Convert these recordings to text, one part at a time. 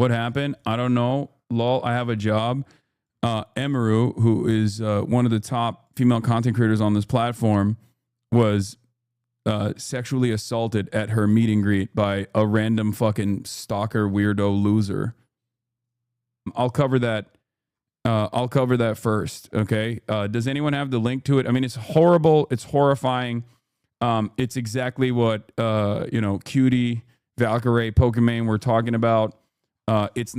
What happened? I don't know. Lol, I have a job. Emaru, who is one of the top female content creators on this platform, was sexually assaulted at her meet and greet by a random fucking stalker weirdo loser. I'll cover that. I'll cover that first. Okay. Does anyone have the link to it? I mean, it's horrible. It's horrifying. It's exactly what Cutie, Valkyrie, Pokemon were talking about. It's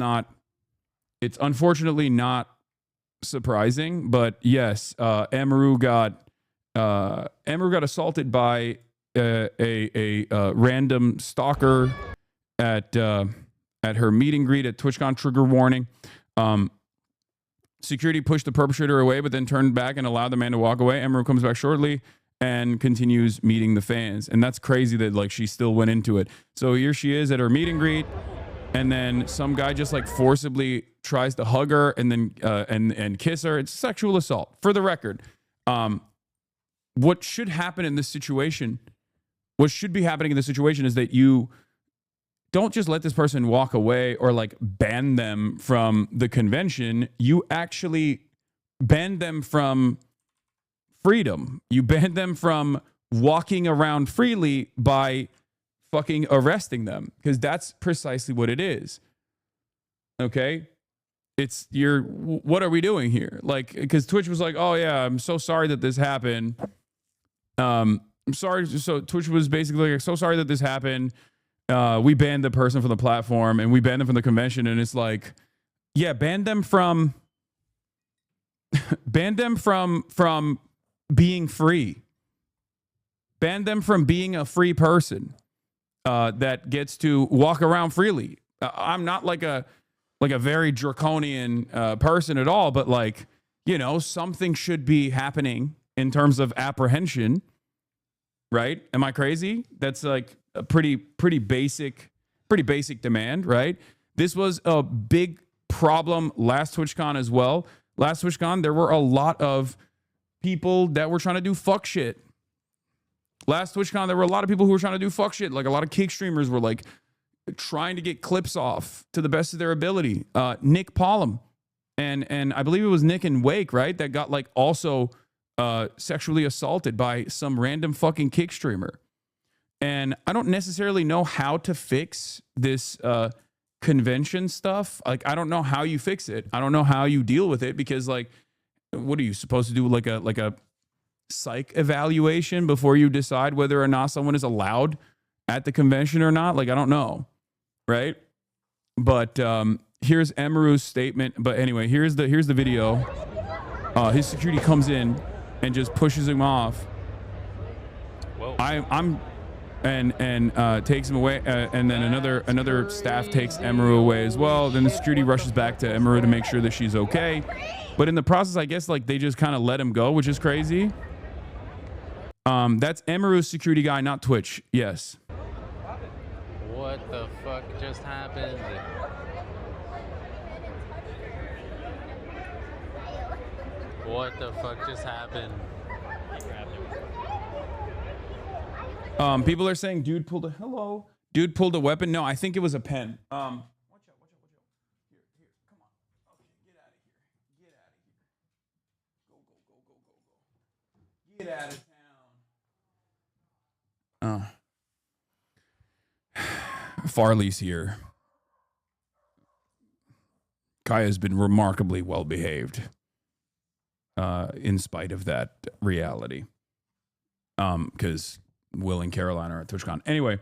unfortunately not surprising, but yes, Emaru got assaulted by a random stalker at her meet and greet at TwitchCon. Trigger warning. Security pushed the perpetrator away, but then turned back and allowed the man to walk away. Emaru comes back shortly and continues meeting the fans. And that's crazy that like she still went into it. So here she is at her meet and greet, and then some guy just like forcibly tries to hug her and then and kiss her. It's sexual assault. For the record, what should happen in this situation, what should be happening in this situation is that you don't just let this person walk away or like ban them from the convention. You actually ban them from freedom. You ban them from walking around freely by fucking arresting them, because that's precisely what it is. Okay? What are we doing here? Like, because Twitch was like, oh yeah, I'm so sorry that this happened. I'm sorry. So Twitch was basically like, so sorry that this happened. We banned the person from the platform and we banned them from the convention. And it's like, yeah, ban them from being free. Ban them from being a free person that gets to walk around freely. I'm not like a very draconian person at all, but like, something should be happening in terms of apprehension, right? Am I crazy? That's like a pretty basic demand, right? This was a big problem last TwitchCon as well. Last TwitchCon, there were a lot of people that were trying to do fuck shit. Last TwitchCon, there were a lot of people who were trying to do fuck shit. Like a lot of kick streamers were like trying to get clips off to the best of their ability. Nick Pollum and I believe it was Nick and Wake, right? That got like also sexually assaulted by some random fucking kick streamer. And I don't necessarily know how to fix this convention stuff. Like, I don't know how you fix it. I don't know how you deal with it, because like, what are you supposed to do? Like a psych evaluation before you decide whether or not someone is allowed at the convention or not? Like, I don't know. Right. But here's Emaru's statement. But anyway, here's the video. His security comes in and just pushes him off. Whoa. And takes him away, and then another staff takes Emaru away as well. Then the security rushes back to Emaru to make sure that she's okay. But in the process, I guess like they just kind of let him go, which is crazy. That's Emaru's security guy, not Twitch. Yes. What the fuck just happened? What the fuck just happened? People are saying dude pulled a weapon. No, I think it was a pen. Watch out. Here, come on. Okay, get out of here. Get out of here. Go. Get out of town. Farley's here. Kaya's been remarkably well behaved. In spite of that reality. Because Will and Caroline are at TwitchCon. Anyway,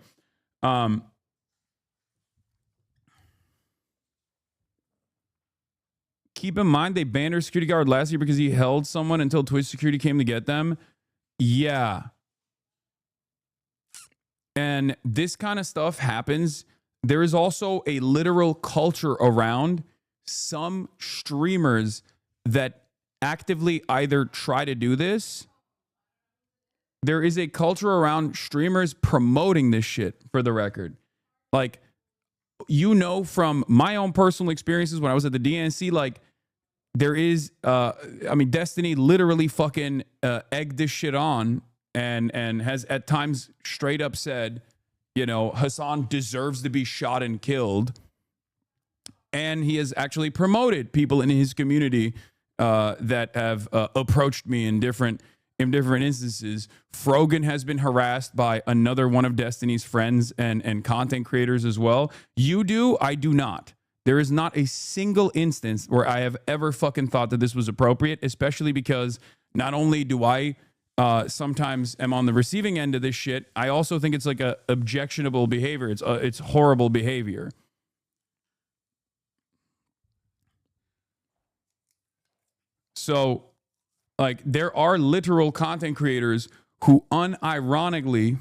keep in mind they banned our security guard last year because he held someone until Twitch security came to get them. Yeah. And this kind of stuff happens. There is also a literal culture around some streamers that actively either try to do this. There is a culture around streamers promoting this shit, for the record. Like, from my own personal experiences when I was at the DNC, like, there is, Destiny literally fucking egged this shit on and has at times straight up said, Hasan deserves to be shot and killed. And he has actually promoted people in his community that have approached me in different instances. Frogan has been harassed by another one of Destiny's friends and content creators as well. You do, I do not. There is not a single instance where I have ever fucking thought that this was appropriate, especially because not only do I sometimes am on the receiving end of this shit, I also think it's like a objectionable behavior. It's horrible behavior. So, like, there are literal content creators who unironically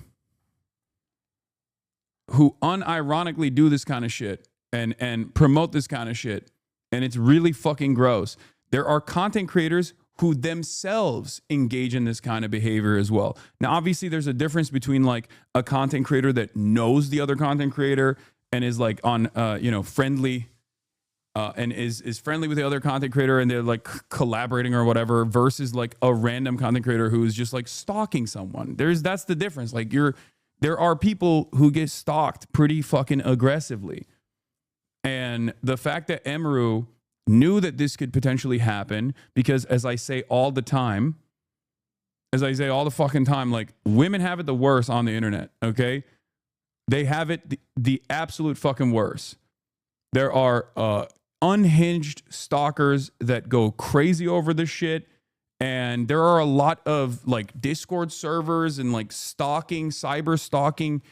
do this kind of shit and promote this kind of shit. And it's really fucking gross. There are content creators who themselves engage in this kind of behavior as well. Now, obviously, there's a difference between like a content creator that knows the other content creator and is like on, friendly and is friendly with the other content creator and they're like collaborating or whatever versus like a random content creator who is just like stalking someone. That's the difference. Like there are people who get stalked pretty fucking aggressively. And the fact that Emaru knew that this could potentially happen, because as I say all the time, like women have it the worst on the internet, okay? They have it the absolute fucking worst. There are unhinged stalkers that go crazy over this shit. And there are a lot of like Discord servers and like cyber stalking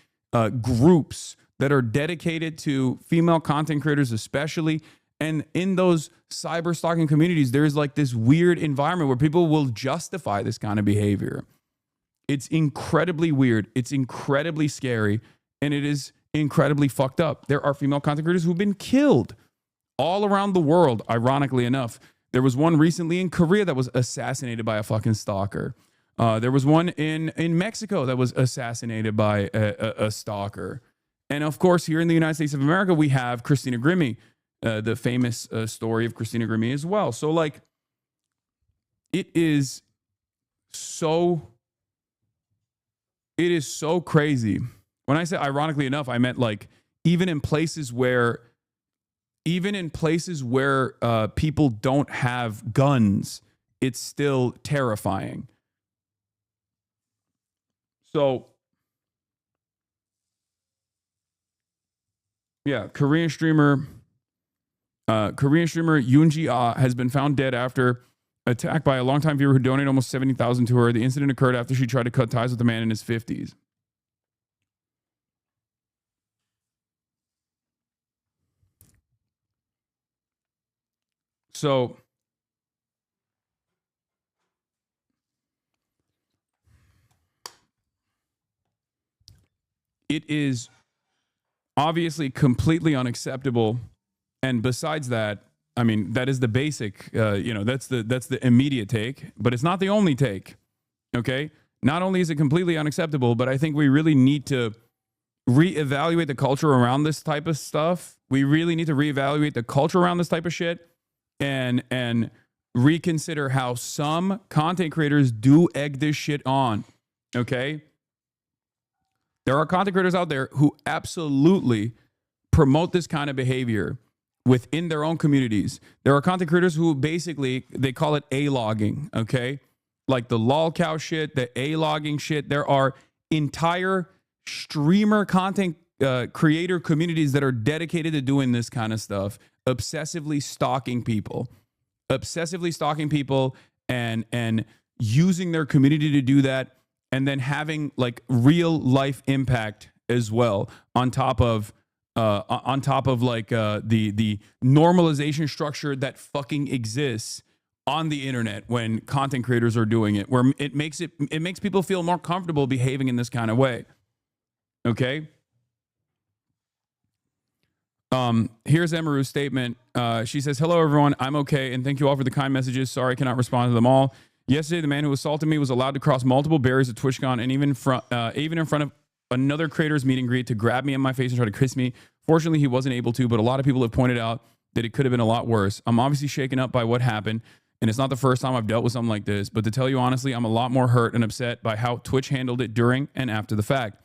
groups that are dedicated to female content creators especially. And in those cyber stalking communities, there's like this weird environment where people will justify this kind of behavior. It's incredibly weird. It's incredibly scary. And it is incredibly fucked up. There are female content creators who've been killed all around the world, ironically enough. There was one recently in Korea that was assassinated by a fucking stalker. There was one in Mexico that was assassinated by a stalker. And of course, here in the United States of America, we have Christina Grimmie, the famous story of Christina Grimmie as well. So like, it is so crazy. When I say ironically enough, I meant like even in places where people don't have guns, it's still terrifying. So yeah, Korean streamer Yoonji Ah has been found dead after attacked by a longtime viewer who donated almost $70,000 to her. The incident occurred after she tried to cut ties with a man in his 50s. So it is obviously completely unacceptable. And besides that, I mean, that is the basic, that's the immediate take, but it's not the only take. Okay. Not only is it completely unacceptable, but I think we really need to reevaluate the culture around this type of stuff. We really need to reevaluate the culture around this type of shit and reconsider how some content creators do egg this shit on. Okay. There are content creators out there who absolutely promote this kind of behavior within their own communities. There are content creators who basically, they call it A-logging, okay? Like the lolcow shit, the A-logging shit. There are entire streamer content creator communities that are dedicated to doing this kind of stuff, obsessively stalking people and using their community to do that, and then having like real life impact as well on top of like the normalization structure that fucking exists on the internet when content creators are doing it, where it makes people feel more comfortable behaving in this kind of way. Okay. Here's Emaru's statement. She says, "Hello everyone, I'm okay, and thank you all for the kind messages. Sorry I cannot respond to them all. Yesterday, the man who assaulted me was allowed to cross multiple barriers at TwitchCon and even in front of another creator's meet and greet to grab me in my face and try to kiss me. Fortunately, he wasn't able to, but a lot of people have pointed out that it could have been a lot worse. I'm obviously shaken up by what happened, and it's not the first time I've dealt with something like this, but to tell you honestly, I'm a lot more hurt and upset by how Twitch handled it during and after the fact.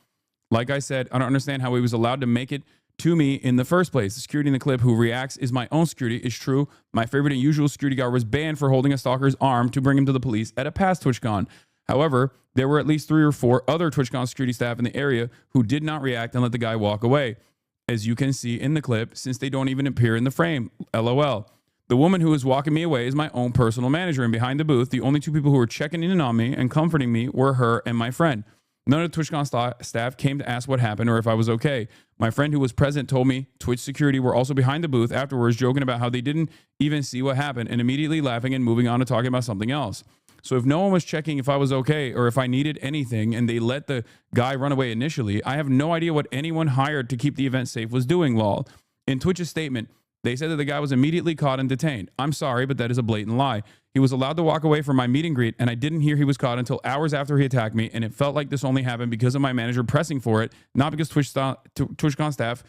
Like I said, I don't understand how he was allowed to make it to me in the first place. The security in the clip who reacts is my own security is true. My favorite and usual security guard was banned for holding a stalker's arm to bring him to the police at a past TwitchCon. However, there were at least 3 or 4 other TwitchCon security staff in the area who did not react and let the guy walk away. As you can see in the clip, since they don't even appear in the frame. LOL. The woman who was walking me away is my own personal manager, and behind the booth, the only 2 people who were checking in on me and comforting me were her and my friend. None of the TwitchCon staff came to ask what happened or if I was okay. My friend who was present told me Twitch security were also behind the booth afterwards, joking about how they didn't even see what happened and immediately laughing and moving on to talking about something else. So if no one was checking if I was okay or if I needed anything and they let the guy run away initially, I have no idea what anyone hired to keep the event safe was doing, lol. In Twitch's statement, they said that the guy was immediately caught and detained. I'm sorry, but that is a blatant lie. He was allowed to walk away from my meet and greet, and I didn't hear he was caught until hours after he attacked me, and it felt like this only happened because of my manager pressing for it, not because TwitchCon staff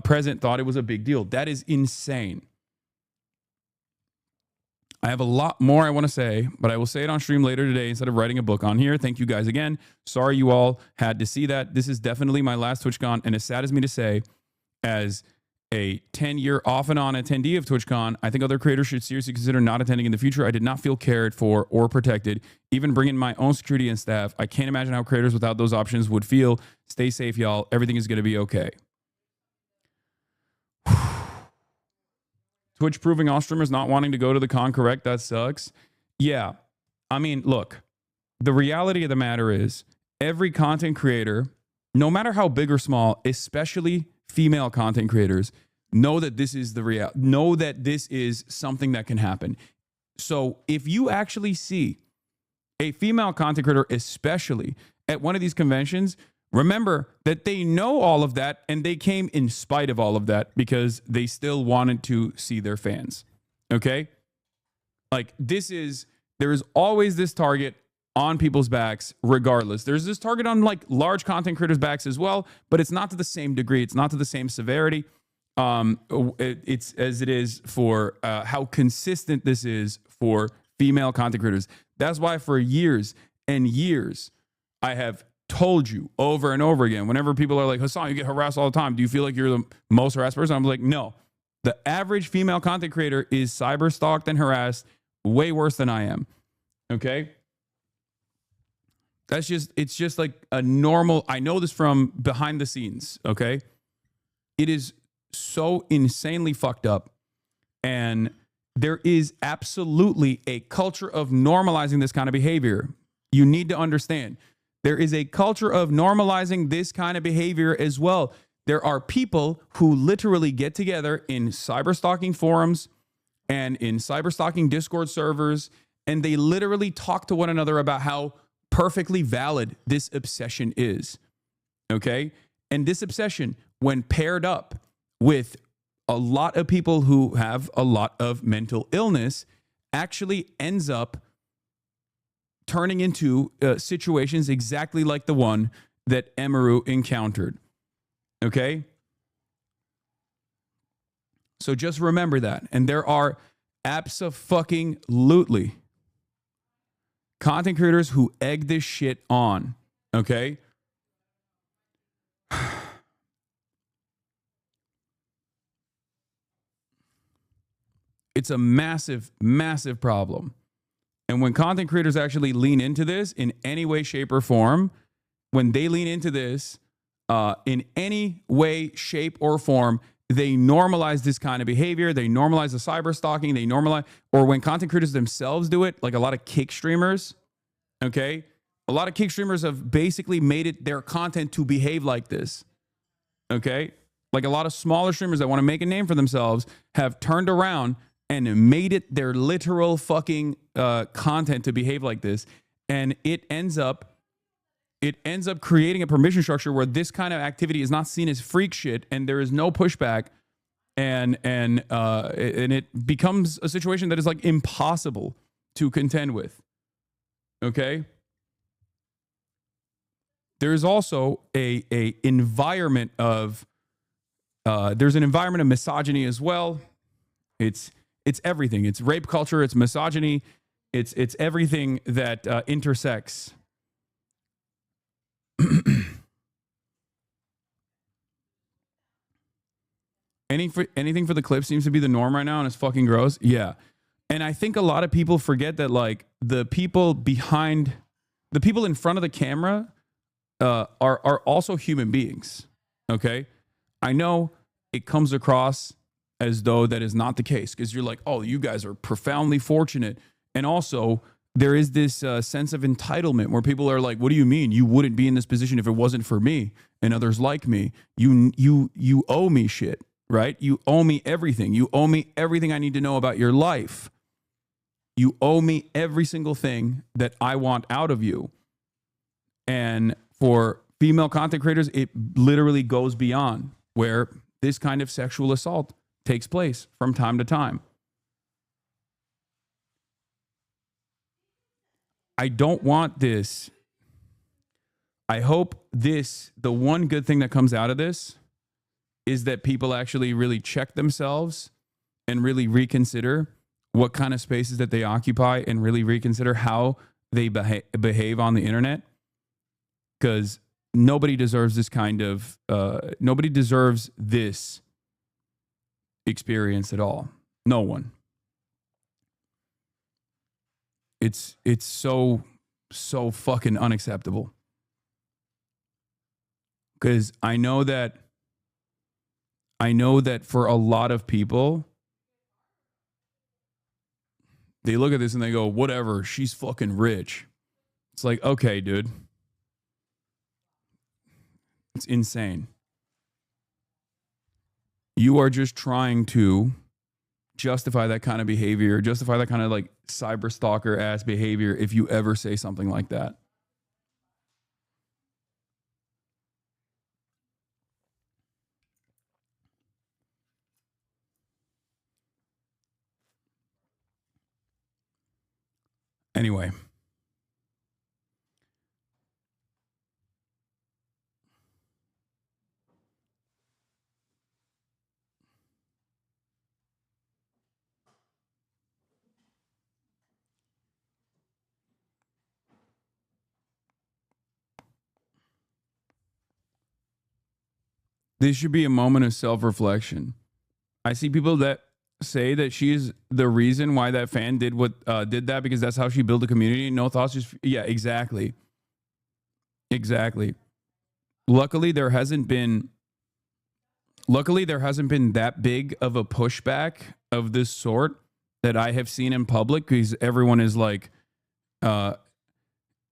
present thought it was a big deal. That is insane. I have a lot more I want to say, but I will say it on stream later today instead of writing a book on here. Thank you guys again. Sorry you all had to see that. This is definitely my last TwitchCon, and as sad as me to say, as a 10-year off and on attendee of TwitchCon, I think other creators should seriously consider not attending in the future. I did not feel cared for or protected, even bringing my own security and staff. I can't imagine how creators without those options would feel. Stay safe, y'all. Everything is going to be okay. Twitch proving all streamers not wanting to go to the con, correct? That sucks. Yeah. I mean, look, the reality of the matter is every content creator, no matter how big or small, especially female content creators, know that this is the reality. Know that this is something that can happen. So if you actually see a female content creator, especially at one of these conventions, remember that they know all of that and they came in spite of all of that because they still wanted to see their fans. Okay? Like there is always this target on people's backs regardless. There's this target on like large content creators' backs as well, but it's not to the same degree. It's not to the same severity. It's as it is for how consistent this is for female content creators. That's why for years and years, I have told you over and over again, whenever people are like, Hasan, you get harassed all the time. Do you feel like you're the most harassed person? I'm like, no. The average female content creator is cyber stalked and harassed way worse than I am. Okay? It's just like a normal, I know this from behind the scenes, okay? It is so insanely fucked up. And there is absolutely a culture of normalizing this kind of behavior. You need to understand. There is a culture of normalizing this kind of behavior as well. There are people who literally get together in cyberstalking forums and in cyberstalking Discord servers, and they literally talk to one another about how perfectly valid this obsession is. Okay? And this obsession, when paired up with a lot of people who have a lot of mental illness, actually ends up turning into situations exactly like the one that Emaru encountered. Okay? So just remember that. And there are abso-fucking-lutely content creators who egg this shit on. Okay? It's a massive, massive problem. And when content creators actually lean into this in any way, shape, or form, when they lean into this in any way, shape, or form, they normalize this kind of behavior. They normalize the cyber stalking. They normalize, or when content creators themselves do it, like a lot of kick streamers, okay? A lot of kick streamers have basically made it their content to behave like this, okay? Like a lot of smaller streamers that want to make a name for themselves have turned around and made it their literal fucking content to behave like this. And it ends up creating a permission structure where this kind of activity is not seen as freak shit and there is no pushback, and it becomes a situation that is like impossible to contend with. Okay? There's also a environment of there's an environment of misogyny as well. It's everything. It's rape culture. It's misogyny. It's everything that intersects. Anything for the clip seems to be the norm right now, and it's fucking gross. Yeah. And I think a lot of people forget that, like, the people in front of the camera are also human beings. Okay. I know it comes across as though that is not the case, because you're like, oh, you guys are profoundly fortunate. And also, there is this sense of entitlement where people are like, what do you mean? You wouldn't be in this position if it wasn't for me and others like me. You owe me shit, right? You owe me everything. You owe me everything I need to know about your life. You owe me every single thing that I want out of you. And for female content creators, it literally goes beyond where this kind of sexual assault takes place from time to time. I don't want this. I hope the one good thing that comes out of this is that people actually really check themselves and really reconsider what kind of spaces that they occupy and really reconsider how they behave on the internet. Because nobody deserves this kind of, nobody deserves this experience at all. No one. It's so fucking unacceptable. Because I know that for a lot of people, they look at this and they go, whatever, she's fucking rich. It's like, okay, dude. It's insane. You are just trying to justify that kind of behavior, justify that kind of like cyber stalker ass behavior if you ever say something like that. Anyway. This should be a moment of self-reflection. I see people that say that she is the reason why that fan did that because that's how she built a community. No thoughts, just yeah, exactly. Exactly. Luckily there hasn't been that big of a pushback of this sort that I have seen in public, because everyone is like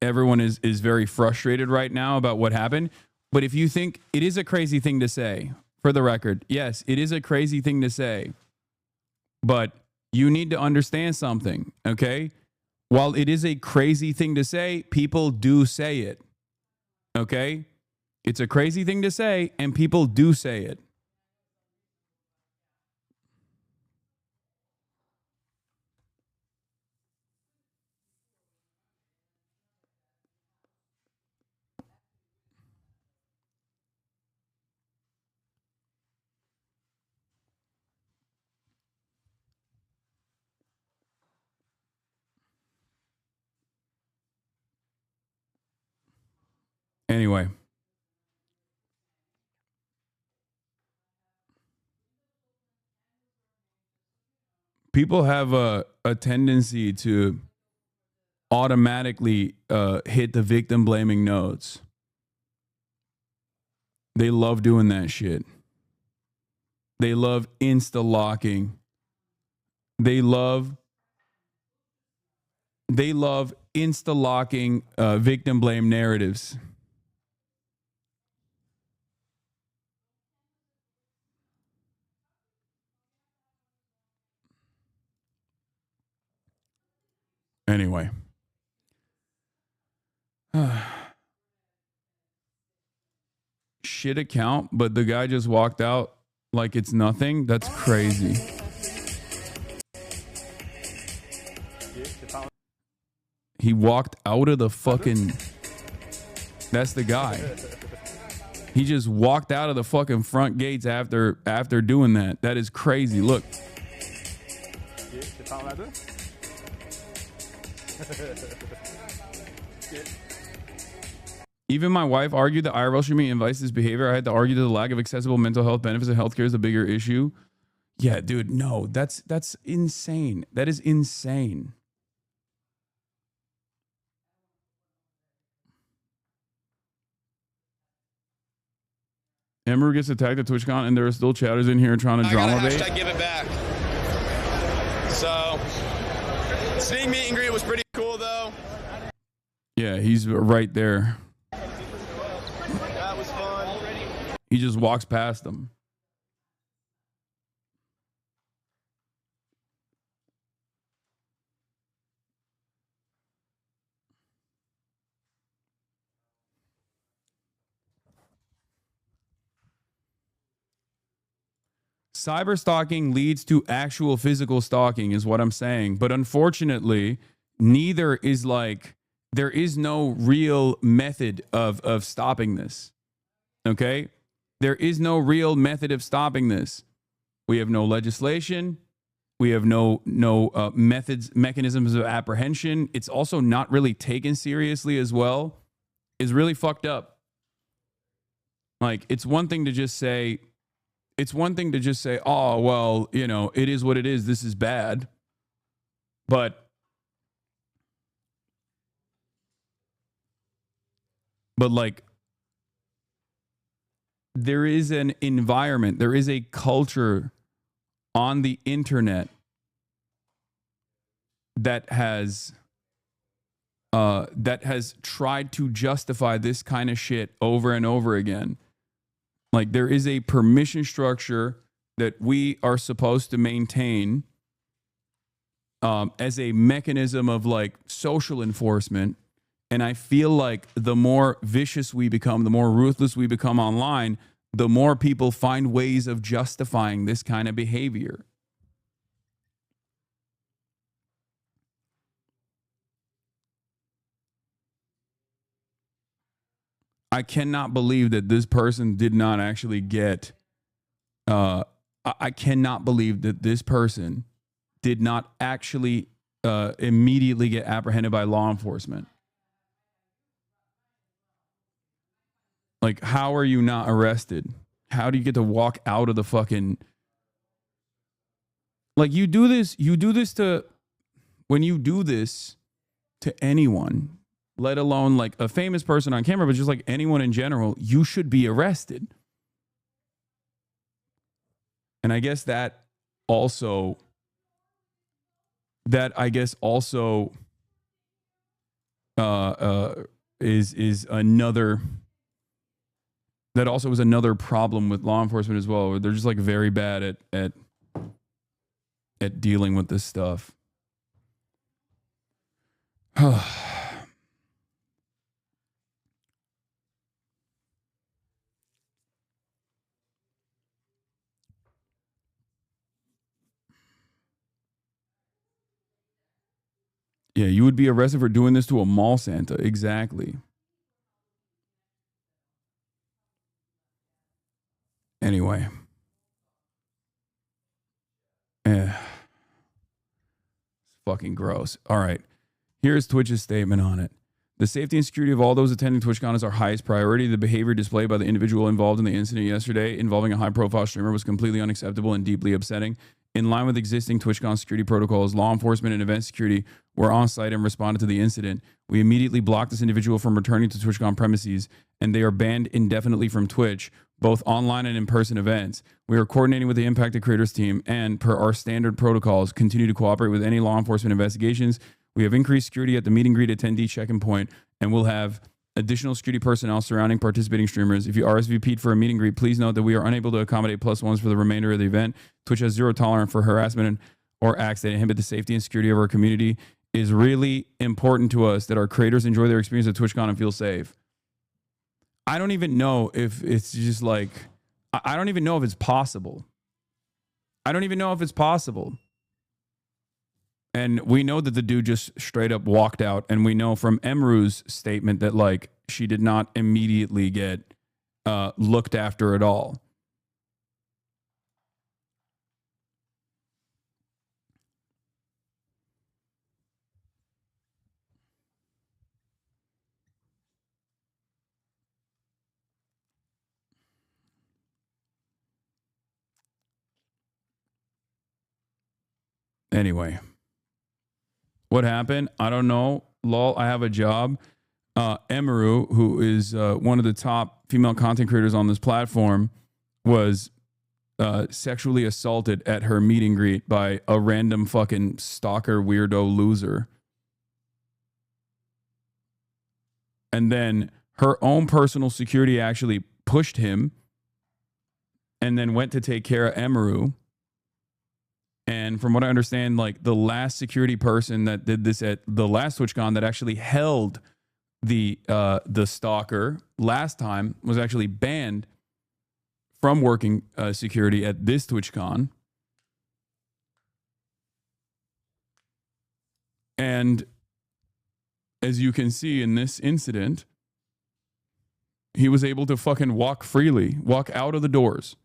everyone is very frustrated right now about what happened. But if you think it is a crazy thing to say, for the record, yes, it is a crazy thing to say, but you need to understand something, okay? While it is a crazy thing to say, people do say it, okay? It's a crazy thing to say, and people do say it. Anyway. People have a tendency to automatically hit the victim blaming notes. They love doing that shit. They love insta-locking. They love insta-locking victim blame narratives. Anyway. Shit account, but the guy just walked out like it's nothing. That's crazy. He walked out of the fucking... That's the guy. He just walked out of the fucking front gates after doing that. That is crazy. Look. Even my wife argued that IRL streaming invites this behavior. I had to argue that the lack of accessible mental health benefits of healthcare is a bigger issue. Yeah, dude, no, that's insane. That is insane. Emery gets attacked at TwitchCon, and there are still chatters in here trying to drama bait. Hashtag give it back. So, seeing meet and greet was pretty cool, though. Yeah, he's right there. That was fun. He just walks past them. Cyber stalking leads to actual physical stalking is what I'm saying. But unfortunately, neither is like, there is no real method of stopping this. Okay? There is no real method of stopping this. We have no legislation. We have no mechanisms of apprehension. It's also not really taken seriously as well. It's really fucked up. Like, it's one thing to just say, oh, well, you know, it is what it is. This is bad. But like, there is an environment, there is a culture on the internet that has tried to justify this kind of shit over and over again. Like, there is a permission structure that we are supposed to maintain as a mechanism of like social enforcement. And I feel like the more vicious we become, the more ruthless we become online, the more people find ways of justifying this kind of behavior. I cannot believe that this person did not actually get, I cannot believe that this person did not actually immediately get apprehended by law enforcement. Like, how are you not arrested? How do you get to walk out of the fucking... Like, you do this to... When you do this to anyone, let alone like a famous person on camera, but just like anyone in general, you should be arrested. And I guess that also... is another... That also is another problem with law enforcement as well. They're just like very bad at dealing with this stuff. Yeah, you would be arrested for doing this to a mall Santa. Exactly. Anyway. It's fucking gross. All right. Here's Twitch's statement on it. The safety and security of all those attending TwitchCon is our highest priority. The behavior displayed by the individual involved in the incident yesterday involving a high-profile streamer was completely unacceptable and deeply upsetting. In line with existing TwitchCon security protocols, law enforcement and event security were on site and responded to the incident. We immediately blocked this individual from returning to TwitchCon premises, and they are banned indefinitely from Twitch, both online and in-person events. We are coordinating with the impacted creators team and, per our standard protocols, continue to cooperate with any law enforcement investigations. We have increased security at the meet and greet attendee check-in point, and we'll have additional security personnel surrounding participating streamers. If you RSVP'd for a meet and greet, please note that we are unable to accommodate +1s for the remainder of the event. Twitch has zero tolerance for harassment or acts that inhibit the safety and security of our community. It is really important to us that our creators enjoy their experience at TwitchCon and feel safe. I don't even know if it's just like, I don't even know if it's possible. I don't even know if it's possible. And we know that the dude just straight up walked out. And we know from Emru's statement that like she did not immediately get looked after at all. Anyway, what happened? I don't know. Lol, I have a job. Emaru, who is one of the top female content creators on this platform, was sexually assaulted at her meet and greet by a random fucking stalker weirdo loser. And then her own personal security actually pushed him and then went to take care of Emaru. And from what I understand, like the last security person that did this at the last TwitchCon that actually held the stalker last time was actually banned from working security at this TwitchCon. And as you can see in this incident, he was able to fucking walk freely, walk out of the doors.